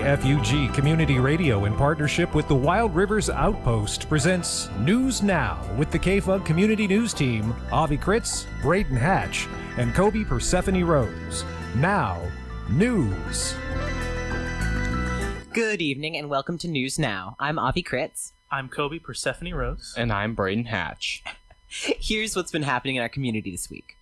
KFUG Community Radio, in partnership with the Wild Rivers Outpost, presents News Now with the KFUG Community News Team, Avi Critz, Brayden Hatch, and Kobi Persephone Rose. Now, news. Good evening and welcome to News Now. I'm Avi Critz. I'm Kobi Persephone Rose. And I'm Brayden Hatch. Here's what's been happening in our community this week.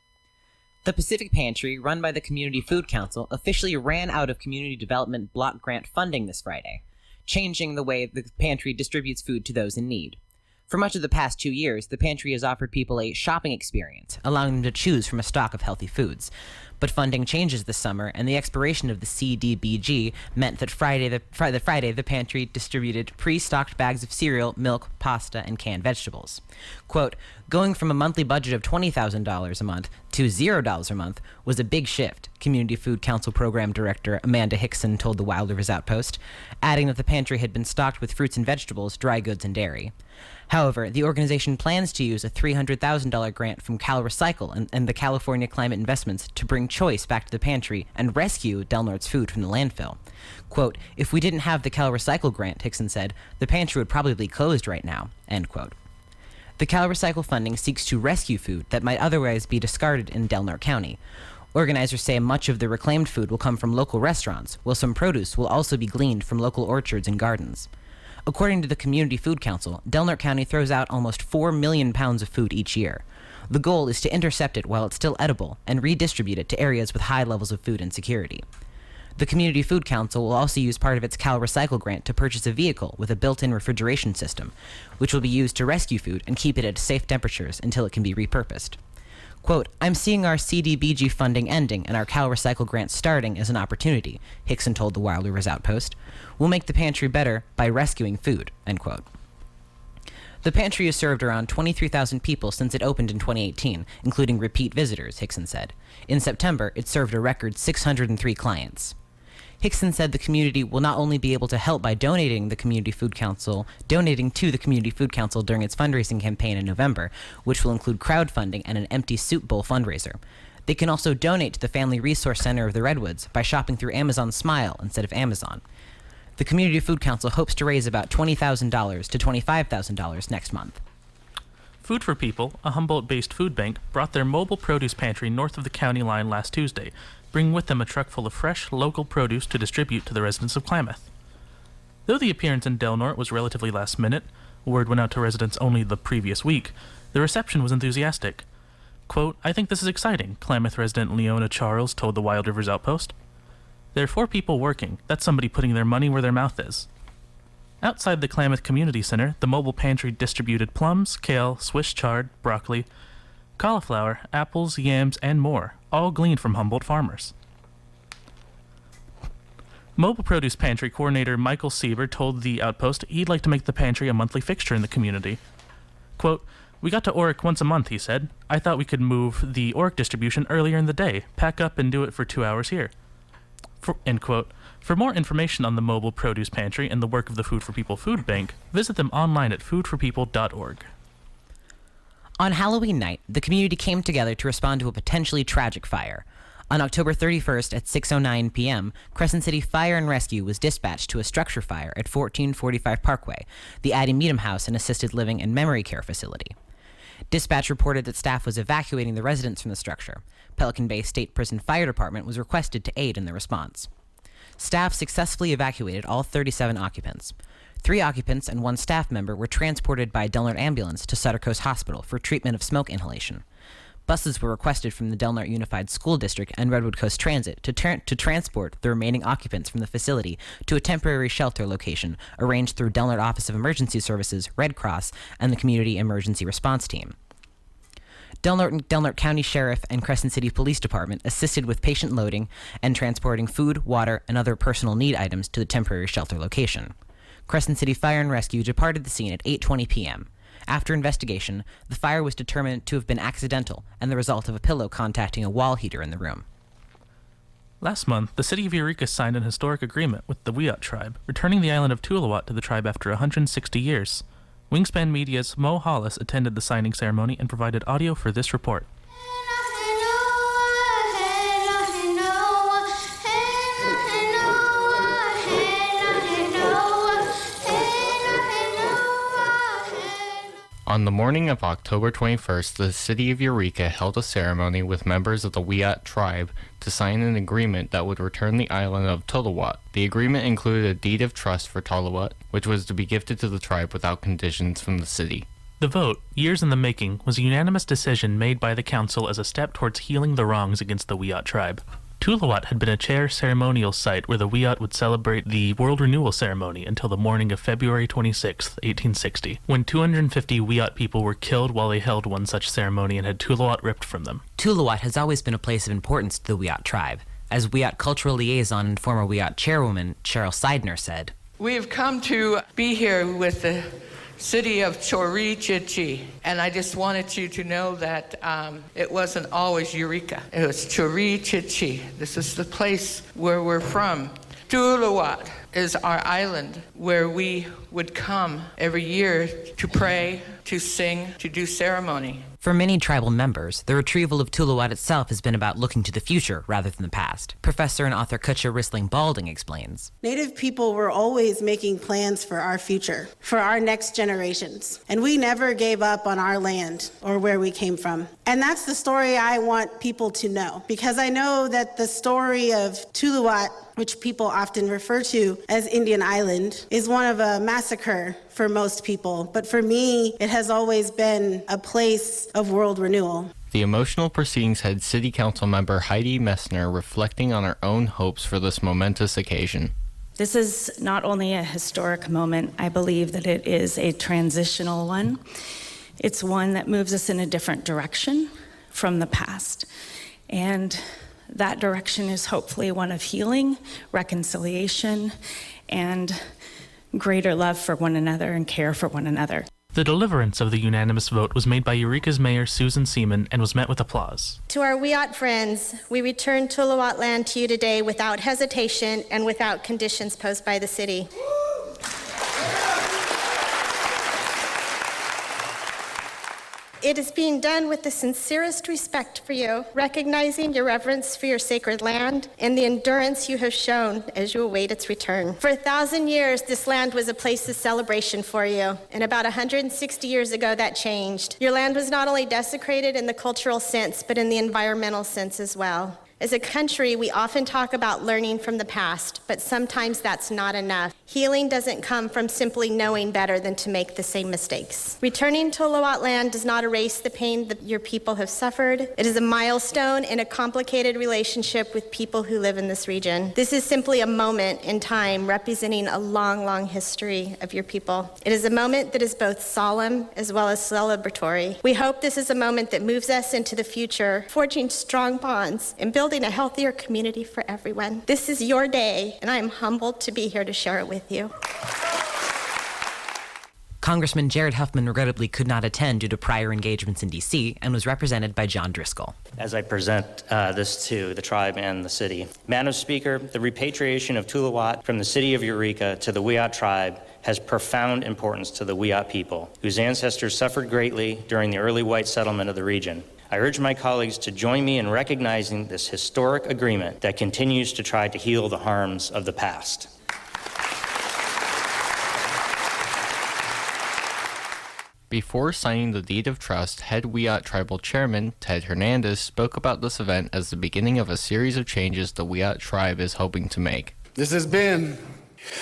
The Pacific Pantry, run by the Community Food Council, officially ran out of community development block grant funding this Friday, changing the way the pantry distributes food to those in need. For much of the past 2 years, the pantry has offered people a shopping experience, allowing them to choose from a stock of healthy foods. But funding changes this summer, and the expiration of the CDBG meant that Friday the pantry distributed pre-stocked bags of cereal, milk, pasta, and canned vegetables. Quote, going from a monthly budget of $20,000 a month to $0 a month was a big shift, Community Food Council Program Director Amanda Hickson told the Wild Rivers Outpost, adding that the pantry had been stocked with fruits and vegetables, dry goods, and dairy. However, the organization plans to use a $300,000 grant from Cal Recycle and the California Climate Investments to bring choice back to the pantry and rescue Del Norte's food from the landfill. Quote, if we didn't have the Cal Recycle grant, Hickson said, the pantry would probably be closed right now, end quote. The Cal Recycle funding seeks to rescue food that might otherwise be discarded in Del Norte County. Organizers say much of the reclaimed food will come from local restaurants, while some produce will also be gleaned from local orchards and gardens. According to the Community Food Council, Del Norte County throws out almost 4 million pounds of food each year. The goal is to intercept it while it's still edible and redistribute it to areas with high levels of food insecurity. The Community Food Council will also use part of its Cal Recycle grant to purchase a vehicle with a built-in refrigeration system, which will be used to rescue food and keep it at safe temperatures until it can be repurposed. Quote, I'm seeing our CDBG funding ending and our Cal Recycle grant starting as an opportunity, Hickson told the Wild Rivers Outpost. We'll make the pantry better by rescuing food, end quote. The pantry has served around 23,000 people since it opened in 2018, including repeat visitors, Hickson said. In September, it served a record 603 clients. Hickson said the community will not only be able to help by donating to the Community Food Council during its fundraising campaign in November, which will include crowdfunding and an empty soup bowl fundraiser. They can also donate to the Family Resource Center of the Redwoods by shopping through Amazon Smile instead of Amazon. The Community Food Council hopes to raise about $20,000 to $25,000 next month. Food for People, a Humboldt-based food bank, brought their mobile produce pantry north of the county line last Tuesday, bringing with them a truck full of fresh, local produce to distribute to the residents of Klamath. Though the appearance in Del Norte was relatively last minute, word went out to residents only the previous week, the reception was enthusiastic. Quote, I think this is exciting, Klamath resident Leona Charles told the Wild Rivers Outpost. There are 4 people working. That's somebody putting their money where their mouth is. Outside the Klamath Community Center, the mobile pantry distributed plums, kale, Swiss chard, broccoli, cauliflower, apples, yams, and more, all gleaned from Humboldt farmers. Mobile Produce Pantry Coordinator Michael Sieber told the Outpost he'd like to make the pantry a monthly fixture in the community. Quote, we got to Oric once a month, he said. I thought we could move the Oric distribution earlier in the day, pack up and do it for 2 hours here. End quote. For more information on the Mobile Produce Pantry and the work of the Food for People Food Bank, visit them online at foodforpeople.org. On Halloween night, the community came together to respond to a potentially tragic fire. On October 31st at 6:09 p.m., Crescent City Fire and Rescue was dispatched to a structure fire at 1445 Parkway, the Addie Meadham House and Assisted Living and Memory Care Facility. Dispatch reported that staff was evacuating the residents from the structure. Pelican Bay State Prison Fire Department was requested to aid in the response. Staff successfully evacuated all 37 occupants. 3 occupants and 1 staff member were transported by a Del Norte ambulance to Sutter Coast Hospital for treatment of smoke inhalation. Buses were requested from the Del Norte Unified School District and Redwood Coast Transit to transport the remaining occupants from the facility to a temporary shelter location arranged through Del Norte Office of Emergency Services, Red Cross, and the Community Emergency Response Team. Del Norte County Sheriff and Crescent City Police Department assisted with patient loading and transporting food, water, and other personal need items to the temporary shelter location. Crescent City Fire and Rescue departed the scene at 8:20 p.m. After investigation, the fire was determined to have been accidental and the result of a pillow contacting a wall heater in the room. Last month, the city of Eureka signed an historic agreement with the Wiyot tribe, returning the island of Tuluwat to the tribe after 160 years. Wingspan Media's Mo Hollis attended the signing ceremony and provided audio for this report. On the morning of October 21st, the city of Eureka held a ceremony with members of the Wiyot tribe to sign an agreement that would return the island of Tuluwat. The agreement included a deed of trust for Tuluwat, which was to be gifted to the tribe without conditions from the city. The vote, years in the making, was a unanimous decision made by the council as a step towards healing the wrongs against the Wiyot tribe. Tuluwat had been a chair ceremonial site where the Wiyot would celebrate the World Renewal Ceremony until the morning of February 26, 1860, when 250 Wiyot people were killed while they held one such ceremony and had Tuluwat ripped from them. Tuluwat has always been a place of importance to the Wiyot tribe. As Wiyot cultural liaison and former Wiyot chairwoman Cheryl Seidner said, "We have come to be here with the city of Chorichichi, and I just wanted you to know that it wasn't always Eureka. It was Chorichichi. This is the place where we're from. Tuluwat is our island where we would come every year to pray, to sing, to do ceremony." For many tribal members, the retrieval of Tuluwat itself has been about looking to the future rather than the past. Professor and author Kutcha Rissling-Balding explains. Native people were always making plans for our future, for our next generations. And we never gave up on our land or where we came from. And that's the story I want people to know, because I know that the story of Tuluwat, which people often refer to as Indian Island, is one of a massacre for most people. But for me, it has always been a place of world renewal. The emotional proceedings had City Council member Heidi Messner reflecting on her own hopes for this momentous occasion. This is not only a historic moment, I believe that it is a transitional one. It's one that moves us in a different direction from the past. And that direction is hopefully one of healing, reconciliation, and greater love for one another and care for one another. The deliverance of the unanimous vote was made by Eureka's mayor, Susan Seaman, and was met with applause. To our Wiyot friends, we return Tuluwat land to you today without hesitation and without conditions posed by the city. It is being done with the sincerest respect for you, recognizing your reverence for your sacred land and the endurance you have shown as you await its return. For 1,000 years, this land was a place of celebration for you, and about 160 years ago, that changed. Your land was not only desecrated in the cultural sense, but in the environmental sense as well. As a country, we often talk about learning from the past, but sometimes that's not enough. Healing doesn't come from simply knowing better than to make the same mistakes. Returning to Tuluwat land does not erase the pain that your people have suffered. It is a milestone in a complicated relationship with people who live in this region. This is simply a moment in time representing a long, long history of your people. It is a moment that is both solemn as well as celebratory. We hope this is a moment that moves us into the future, forging strong bonds and building a healthier community for everyone. This is your day, and I am humbled to be here to share it with you. Congressman Jared Huffman regrettably could not attend due to prior engagements in D.C. and was represented by John Driscoll. As I present this to the tribe and the city. Madam Speaker, the repatriation of Tuluwat from the city of Eureka to the Wiyot tribe has profound importance to the Wiyot people, whose ancestors suffered greatly during the early white settlement of the region. I urge my colleagues to join me in recognizing this historic agreement that continues to try to heal the harms of the past. Before signing the deed of trust, head Wiyot Tribal Chairman Ted Hernandez spoke about this event as the beginning of a series of changes the Wiyot tribe is hoping to make. This has been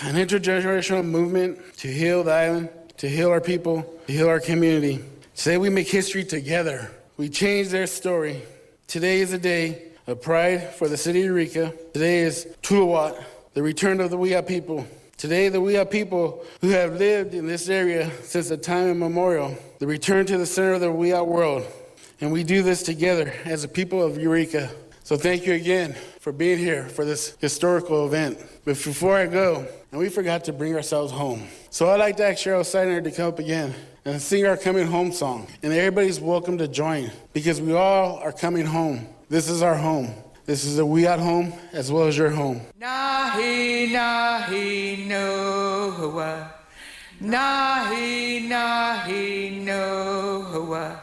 an intergenerational movement to heal the island, to heal our people, to heal our community. Today we make history together. We change their story. Today is a day of pride for the city of Eureka. Today is Tuluwat, the return of the Wiyot people. Today, the Wiyot people who have lived in this area since the time immemorial, the return to the center of the Wiyot world. And we do this together as a people of Eureka. So thank you again for being here for this historical event. But before I go, and we forgot to bring ourselves home. So I'd like to ask Cheryl Seidner to come up again and sing our coming home song. And everybody's welcome to join because we all are coming home. This is our home. This is a Wiyot home as well as your home. Nahi, nahi, noa. Nahi, nahi, noa.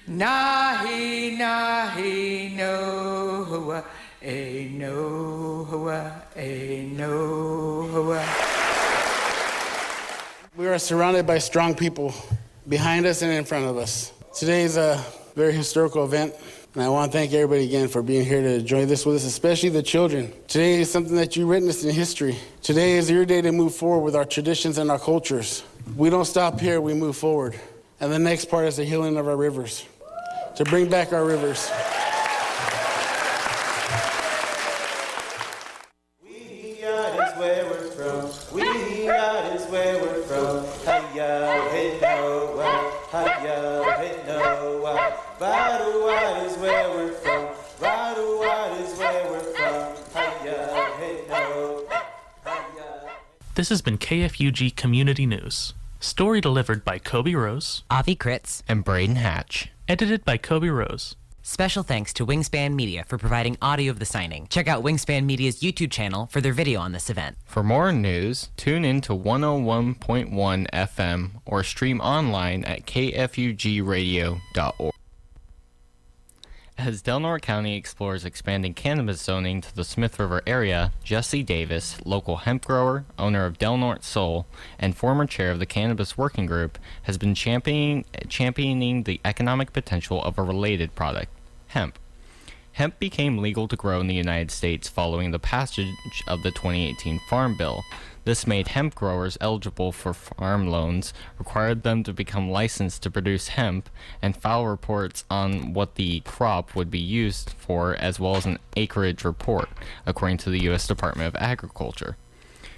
Nahi, nahi, noa. A noa, a noa. We are surrounded by strong people behind us and in front of us. Today is a very historical event, and I want to thank everybody again for being here to enjoy this with us, especially the children. Today is something that you witnessed in history. Today is your day to move forward with our traditions and our cultures. We don't stop here, we move forward. And the next part is the healing of our rivers, to bring back our rivers. This has been KFUG Community News. Story delivered by Kobi Rose, Avi Critz, And Brayden Hatch. edited by Kobi Rose. Special thanks to Wingspan Media for providing audio of the signing. Check out Wingspan Media's YouTube channel for their video on this event. For more news, tune in to 101.1 FM or stream online at kfugradio.org. As Del Norte County explores expanding cannabis zoning to the Smith River area, Jesse Davis, local hemp grower, owner of Del Norte Soul, and former chair of the Cannabis Working Group, has been championing the economic potential of a related product, hemp. Hemp became legal to grow in the United States following the passage of the 2018 Farm Bill. This made hemp growers eligible for farm loans, required them to become licensed to produce hemp, and file reports on what the crop would be used for, as well as an acreage report, according to the U.S. Department of Agriculture.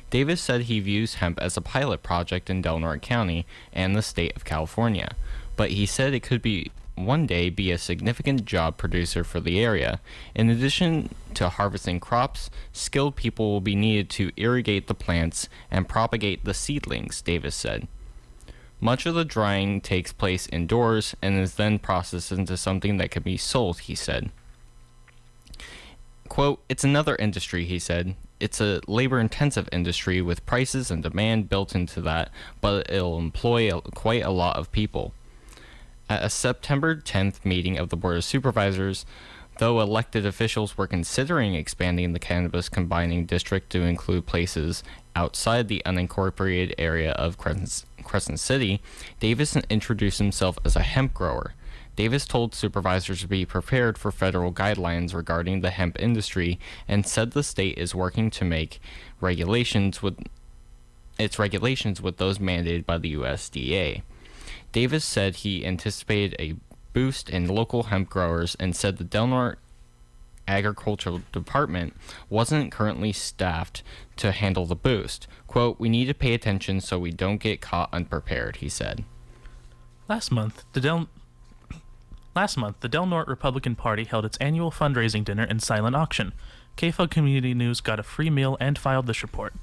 Davis said he views hemp as a pilot project in Del Norte County and the state of California, but he said it could one day be a significant job producer for the area. In addition to harvesting crops, skilled people will be needed to irrigate the plants and propagate the seedlings, Davis said. Much of the drying takes place indoors and is then processed into something that can be sold, he said. Quote, "It's another industry," he said. "It's a labor-intensive industry with prices and demand built into that, but it'll employ quite a lot of people." At a September 10th meeting of the Board of Supervisors, though elected officials were considering expanding the cannabis combining district to include places outside the unincorporated area of Crescent City, Davis introduced himself as a hemp grower. Davis told supervisors to be prepared for federal guidelines regarding the hemp industry and said the state is working to make regulations with those mandated by the USDA. Davis said he anticipated a boost in local hemp growers and said the Del Norte Agricultural Department wasn't currently staffed to handle the boost. Quote, "We need to pay attention so we don't get caught unprepared," he said. Last month, the Del Norte Republican Party held its annual fundraising dinner and silent auction. KFUG Community News got a free meal and filed this report.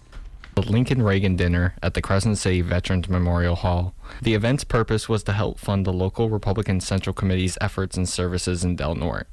The Lincoln Reagan Dinner at the Crescent City Veterans Memorial Hall. The event's purpose was to help fund the local Republican Central Committee's efforts and services in Del Norte.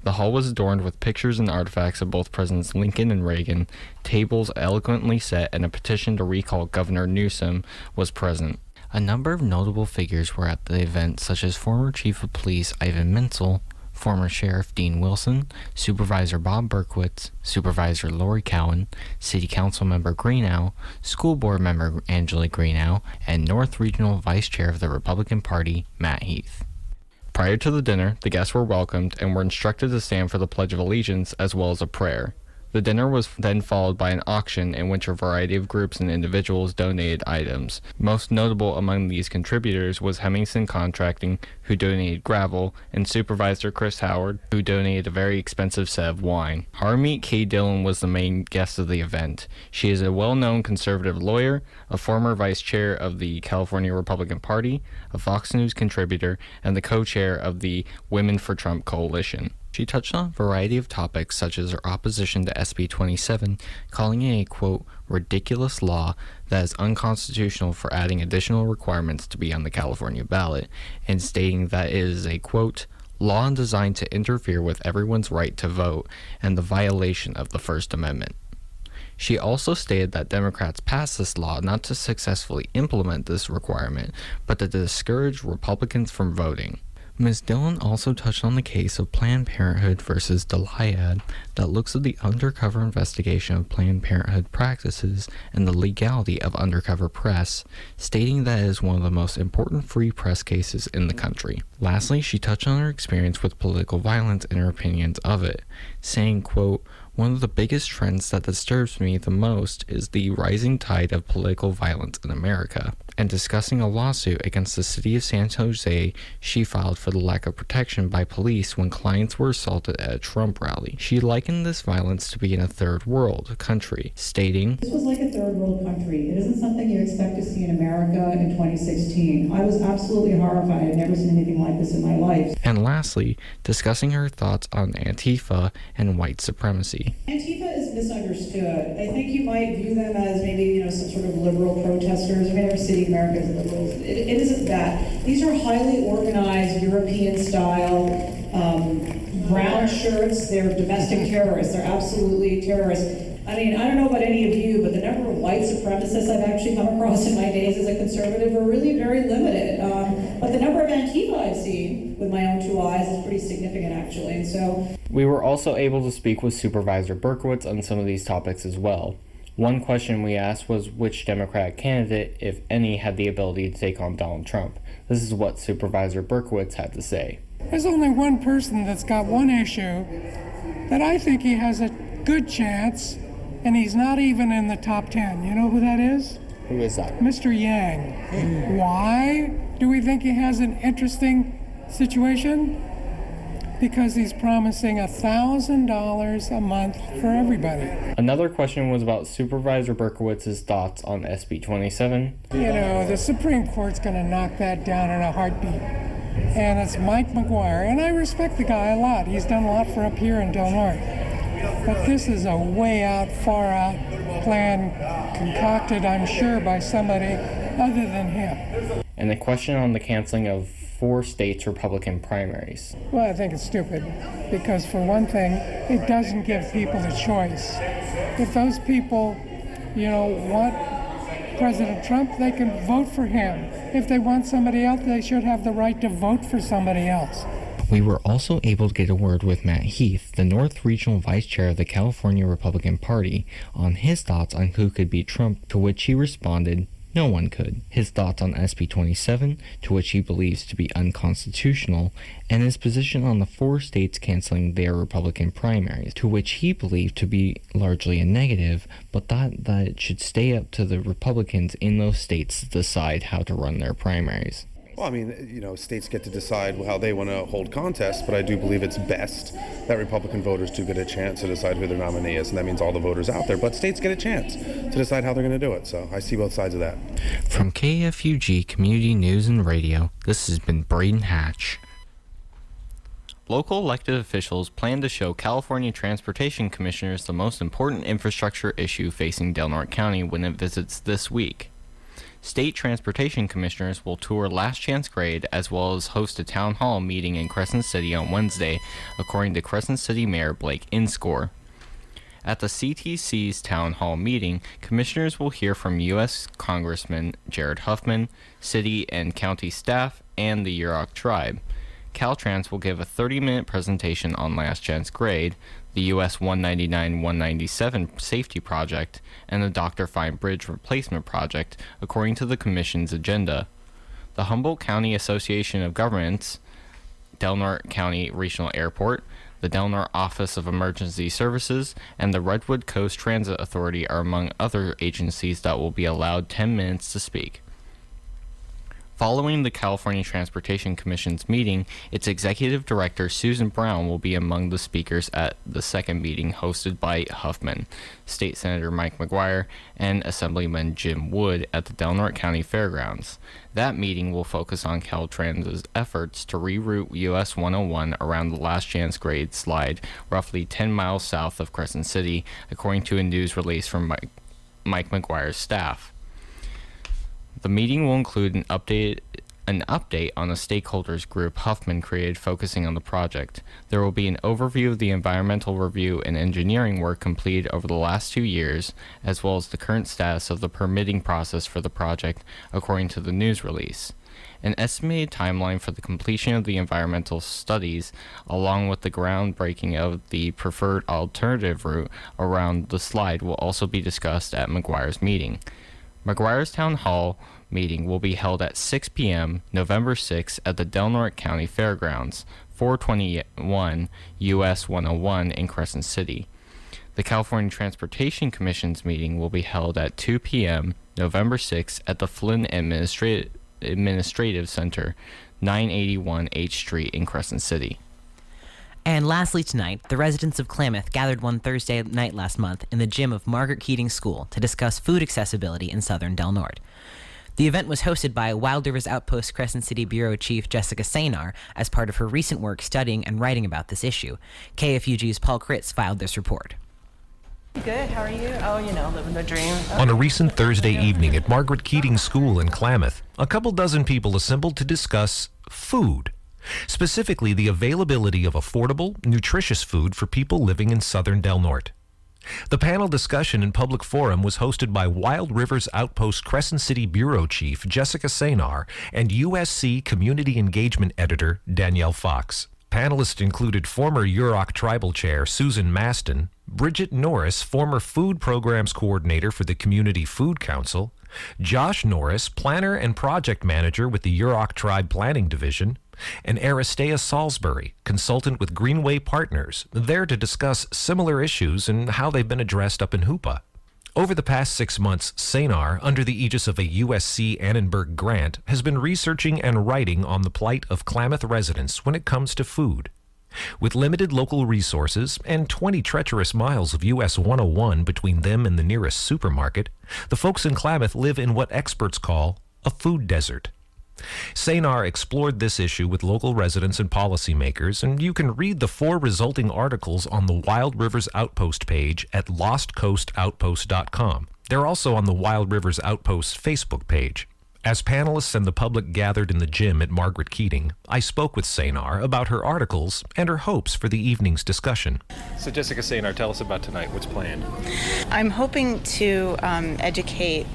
The hall was adorned with pictures and artifacts of both Presidents Lincoln and Reagan, tables eloquently set, and a petition to recall Governor Newsom was present. A number of notable figures were at the event, such as former Chief of Police Ivan Menzel, former Sheriff Dean Wilson, Supervisor Bob Berkowitz, Supervisor Lori Cowan, City Council Member Greenow, School Board Member Angela Greenow, and North Regional Vice Chair of the Republican Party, Matt Heath. Prior to the dinner, the guests were welcomed and were instructed to stand for the Pledge of Allegiance as well as a prayer. The dinner was then followed by an auction in which a variety of groups and individuals donated items. Most notable among these contributors was Hemmingson Contracting, who donated gravel, and Supervisor Chris Howard, who donated a very expensive set of wine. Harmeet K. Dillon was the main guest of the event. She is a well-known conservative lawyer, a former vice chair of the California Republican Party, a Fox News contributor, and the co-chair of the Women for Trump Coalition. She touched on a variety of topics such as her opposition to SB 27, calling it a, quote, ridiculous law that is unconstitutional for adding additional requirements to be on the California ballot, and stating that it is a, quote, law designed to interfere with everyone's right to vote and the violation of the First Amendment. She also stated that Democrats passed this law not to successfully implement this requirement, but to discourage Republicans from voting. Ms. Dillon also touched on the case of Planned Parenthood versus Delayad, that looks at the undercover investigation of Planned Parenthood practices and the legality of undercover press, stating that it is one of the most important free press cases in the country. Lastly, she touched on her experience with political violence and her opinions of it, saying, quote, "One of the biggest trends that disturbs me the most is the rising tide of political violence in America," and discussing a lawsuit against the city of San Jose she filed for the lack of protection by police when clients were assaulted at a Trump rally. She likened this violence to be in a third world country, stating, "This was like a third world country. It isn't something you expect to see in America in 2016. I was absolutely horrified. I'd never seen anything like this in my life." And lastly, discussing her thoughts on Antifa and white supremacy. Antifa is misunderstood. I think you might view them as maybe, some sort of liberal protesters. I mean, every city in America is liberals. It isn't that. These are highly organized, European-style, brown shirts. They're domestic terrorists. They're absolutely terrorists. I mean, I don't know about any of you, but the number of white supremacists I've actually come across in my days as a conservative are really very limited. But the number of Antifa I've seen with my own two eyes is pretty significant, actually. And so, we were also able to speak with Supervisor Berkowitz on some of these topics as well. One question we asked was which Democratic candidate, if any, had the ability to take on Donald Trump. This is what Supervisor Berkowitz had to say. There's only one person that's got one issue that I think he has a good chance, and he's not even in the top 10. You know who that is? Who is that? Mr. Yang. Why do we think he has an interesting situation? Because he's promising $1,000 a month for everybody. Another question was about Supervisor Berkowitz's thoughts on SB 27. The Supreme Court's going to knock that down in a heartbeat. And it's Mike McGuire, and I respect the guy a lot. He's done a lot for up here in Del Norte. But this is a way out, far out plan concocted, I'm sure, by somebody other than him. And a question on the canceling of 4 states' Republican primaries. Well, I think it's stupid because, for one thing, it doesn't give people a choice. If those people, want President Trump, they can vote for him. If they want somebody else, they should have the right to vote for somebody else. We were also able to get a word with Matt Heath, the North Regional Vice Chair of the California Republican Party, on his thoughts on who could beat Trump, to which he responded, no one could. His thoughts on SB 27, to which he believes to be unconstitutional, and his position on the 4 states canceling their Republican primaries, to which he believed to be largely a negative, but thought that it should stay up to the Republicans in those states to decide how to run their primaries. Well, I mean, states get to decide how they want to hold contests, but I do believe it's best that Republican voters do get a chance to decide who their nominee is, and that means all the voters out there. But states get a chance to decide how they're going to do it, so I see both sides of that. From KFUG Community News and Radio, this has been Brayden Hatch. Local elected officials plan to show California Transportation Commissioners the most important infrastructure issue facing Del Norte County when it visits this week. State Transportation Commissioners will tour Last Chance Grade as well as host a town hall meeting in Crescent City on Wednesday, according to Crescent City Mayor Blake Inscore. At the CTC's town hall meeting, commissioners will hear from U.S. Congressman Jared Huffman, city and county staff, and the Yurok tribe. Caltrans will give a 30-minute presentation on Last Chance Grade, the US 199-197 safety project, and the Dr. Fine Bridge replacement project, according to the Commission's agenda. The Humboldt County Association of Governments, Del Norte County Regional Airport, the Del Norte Office of Emergency Services, and the Redwood Coast Transit Authority are among other agencies that will be allowed 10 minutes to speak. Following the California Transportation Commission's meeting, its executive director Susan Brown will be among the speakers at the second meeting hosted by Huffman, State Senator Mike McGuire, and Assemblyman Jim Wood at the Del Norte County Fairgrounds. That meeting will focus on Caltrans's efforts to reroute US 101 around the Last Chance Grade slide roughly 10 miles south of Crescent City, according to a news release from Mike McGuire's staff. The meeting will include an update on a stakeholders group Huffman created focusing on the project. There will be an overview of the environmental review and engineering work completed over the last 2 years, as well as the current status of the permitting process for the project, according to the news release. An estimated timeline for the completion of the environmental studies, along with the groundbreaking of the preferred alternative route around the slide, will also be discussed at McGuire's meeting. McGuire's Town Hall meeting will be held at 6 p.m. November 6 at the Del Norte County Fairgrounds, 421 US 101 in Crescent City. The California Transportation Commission's meeting will be held at 2 p.m. November 6 at the Flynn Administrative Center, 981 H Street in Crescent City. And lastly tonight, the residents of Klamath gathered one Thursday night last month in the gym of Margaret Keating School to discuss food accessibility in southern Del Norte. The event was hosted by Wild Rivers Outpost Crescent City Bureau Chief Jessica Sanar as part of her recent work studying and writing about this issue. KFUG's Paul Critz filed this report. Good, how are you? Oh, living the dream. On a recent Thursday evening at Margaret Keating School in Klamath, a couple dozen people assembled to discuss food. Specifically, the availability of affordable, nutritious food for people living in southern Del Norte. The panel discussion and public forum was hosted by Wild Rivers Outpost Crescent City Bureau Chief Jessica Sanar and USC Community Engagement Editor Danielle Fox. Panelists included former Yurok Tribal Chair Susan Maston, Bridget Norris, former Food Programs Coordinator for the Community Food Council, Josh Norris, Planner and Project Manager with the Yurok Tribe Planning Division, and Aristea Salisbury, consultant with Greenway Partners, there to discuss similar issues and how they've been addressed up in Hoopa. Over the past 6 months, Sanar, under the aegis of a USC Annenberg grant, has been researching and writing on the plight of Klamath residents when it comes to food. With limited local resources and 20 treacherous miles of US 101 between them and the nearest supermarket, the folks in Klamath live in what experts call a food desert. Sanar explored this issue with local residents and policymakers, and you can read the 4 resulting articles on the Wild Rivers Outpost page at lostcoastoutpost.com. They're also on the Wild Rivers Outpost Facebook page. As panelists and the public gathered in the gym at Margaret Keating, I spoke with Sanar about her articles and her hopes for the evening's discussion. So Jessica Sanar, tell us about tonight. What's planned? I'm hoping to educate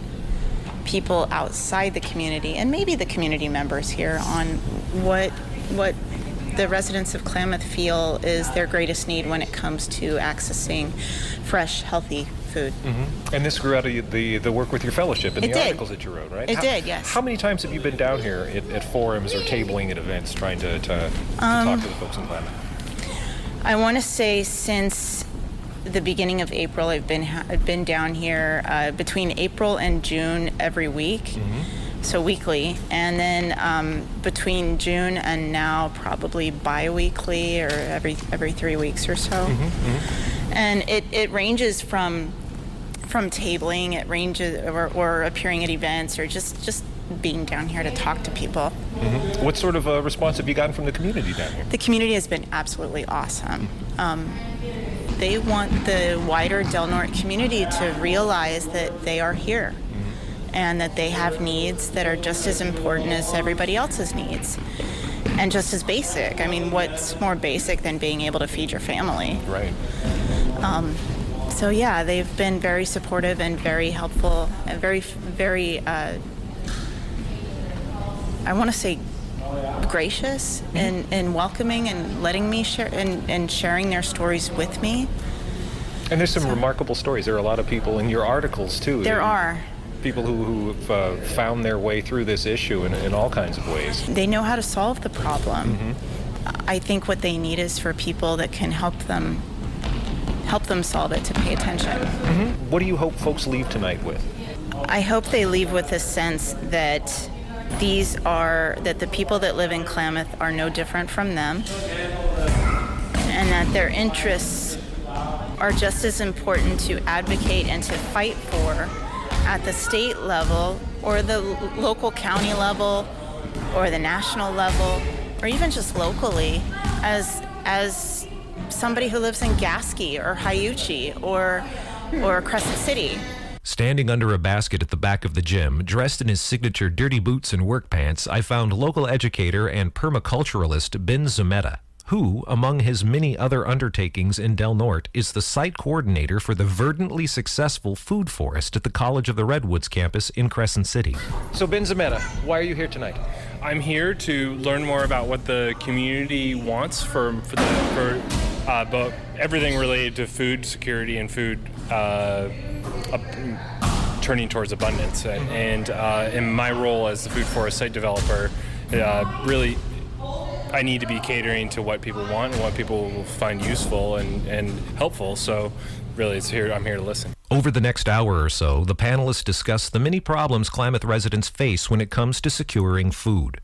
people outside the community and maybe the community members here on what the residents of Klamath feel is their greatest need when it comes to accessing fresh, healthy food. Mm-hmm. And this grew out of the work with your fellowship and the articles that you wrote, right? It did, yes. How many times have you been down here at forums or tabling at events trying to talk to the folks in Klamath? I want to say since the beginning of April, I've been down here between April and June every week, so weekly, and then between June and now probably bi-weekly or every 3 weeks or so. And it ranges from tabling, it ranges or appearing at events or just being down here to talk to people. What sort of response have you gotten from the community down here? The community has been absolutely awesome. They want the wider Del Norte community to realize that they are here and that they have needs that are just as important as everybody else's needs and just as basic. I mean, what's more basic than being able to feed your family? Right. So yeah, they've been very supportive and very helpful and very I want to say gracious and welcoming and letting me share and sharing their stories with me. And there's some remarkable stories. There are a lot of people in your articles too. There are. People who have found their way through this issue in all kinds of ways. They know how to solve the problem. I think what they need is for people that can help them solve it to pay attention. What do you hope folks leave tonight with? I hope they leave with a sense that the people that live in Klamath are no different from them, and that their interests are just as important to advocate and to fight for at the state level or the local county level or the national level or even just locally as somebody who lives in Gasky or Hiuchi or Crescent City. Standing under a basket at the back of the gym, dressed in his signature dirty boots and work pants, I found local educator and permaculturalist Ben Zametta. who, among his many other undertakings in Del Norte, is the site coordinator for the verdantly successful food forest at the College of the Redwoods campus in Crescent City. So Ben Zametta, why are you here tonight? I'm here to learn more about what the community wants for everything related to food security and food turning towards abundance. And in my role as the food forest site developer, really I need to be catering to what people want and what people will find useful and helpful. So really I'm here to listen. Over the next hour or so, the panelists discuss the many problems Klamath residents face when it comes to securing food.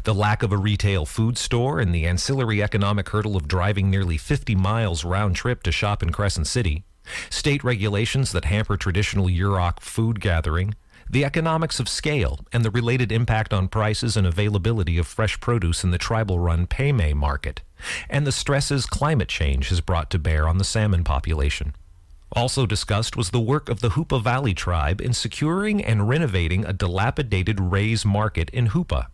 The lack of a retail food store and the ancillary economic hurdle of driving nearly 50 miles round trip to shop in Crescent City. State regulations that hamper traditional Yurok food gathering. The economics of scale and the related impact on prices and availability of fresh produce in the tribal-run Paymay market. And the stresses climate change has brought to bear on the salmon population. Also discussed was the work of the Hoopa Valley tribe in securing and renovating a dilapidated Rays market in Hoopa.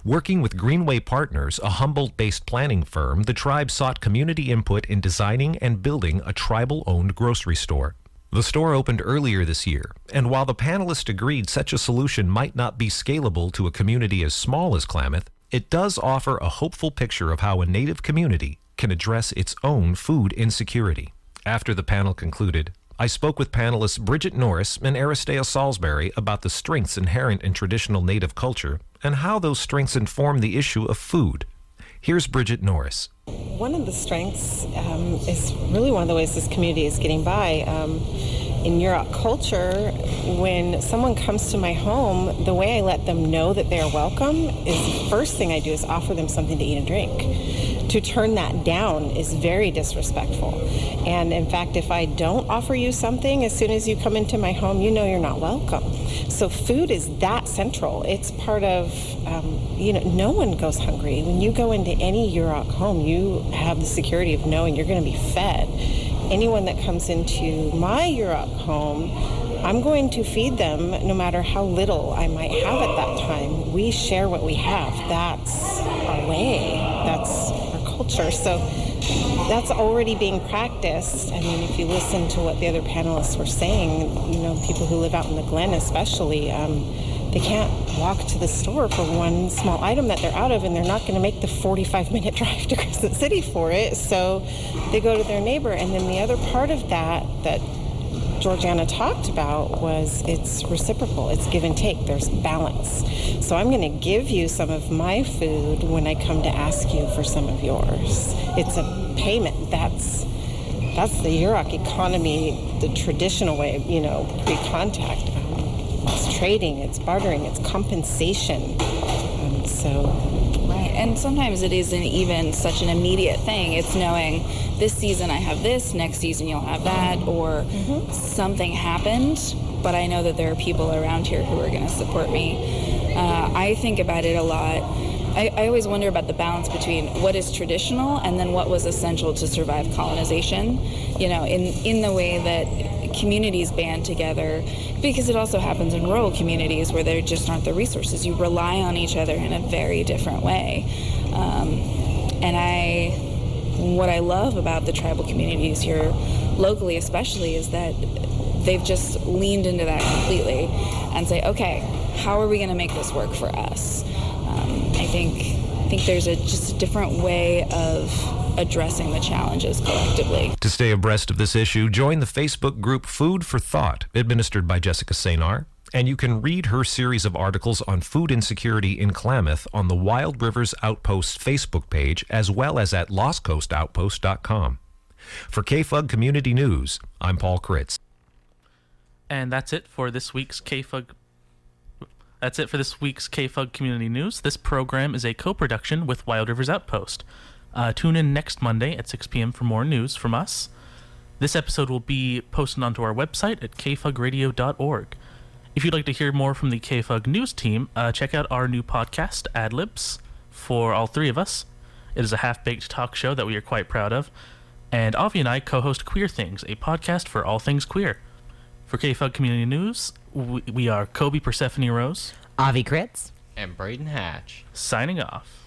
Working with Greenway Partners, a Humboldt-based planning firm, the tribe sought community input in designing and building a tribal-owned grocery store. The store opened earlier this year, and while the panelists agreed such a solution might not be scalable to a community as small as Klamath, it does offer a hopeful picture of how a native community can address its own food insecurity. After the panel concluded, I spoke with panelists Bridget Norris and Aristea Salisbury about the strengths inherent in traditional native culture and how those strengths inform the issue of food. Here's Bridget Norris. One of the strengths is really one of the ways this community is getting by. In Yurok culture, when someone comes to my home, the way I let them know that they're welcome is the first thing I do is offer them something to eat and drink. To turn that down is very disrespectful. And in fact, if I don't offer you something, as soon as you come into my home, you know you're not welcome. So food is that central. It's part of, no one goes hungry. When you go into any Yurok home, you have the security of knowing you're going to be fed. Anyone that comes into my Yurok home, I'm going to feed them no matter how little I might have at that time. We share what we have. That's our way. That's our culture. So that's already being practiced. I mean, if you listen to what the other panelists were saying, people who live out in the Glen especially, they can't walk to the store for one small item that they're out of, and they're not going to make the 45-minute drive to Crescent City for it, so they go to their neighbor. And then the other part of that Georgiana talked about was it's reciprocal, it's give and take, there's balance. So I'm going to give you some of my food when I come to ask you for some of yours. It's a payment. That's the Yurok economy, the traditional way, pre-contact. It's trading, it's bartering, it's compensation. Right, and sometimes it isn't even such an immediate thing. It's knowing this season I have this, next season you'll have that, or something happened, but I know that there are people around here who are going to support me. I think about it a lot. I always wonder about the balance between what is traditional and then what was essential to survive colonization, in the way that communities band together, because it also happens in rural communities where there just aren't the resources. You rely on each other in a very different way. What I love about the tribal communities here, locally especially, is that they've just leaned into that completely and say, okay, how are we going to make this work for us? I think there's just a different way of addressing the challenges collectively. To stay abreast of this issue, join the Facebook group Food for Thought, administered by Jessica Sanar, and you can read her series of articles on food insecurity in Klamath on the Wild Rivers Outpost Facebook page, as well as at lostcoastoutpost.com. For KFUG Community News, I'm Paul Critz. And that's it for this week's KFUG Community News. This program is a co-production with Wild Rivers Outpost. Tune in next Monday at 6 p.m. for more news from us. This episode will be posted onto our website at kfugradio.org. If you'd like to hear more from the KFUG News team, check out our new podcast, Adlibs, for all three of us. It is a half-baked talk show that we are quite proud of. And Avi and I co-host Queer Things, a podcast for all things queer. For KFUG Community News, we are Kobi Persephone Rose, Avi Critz, and Brayden Hatch, signing off.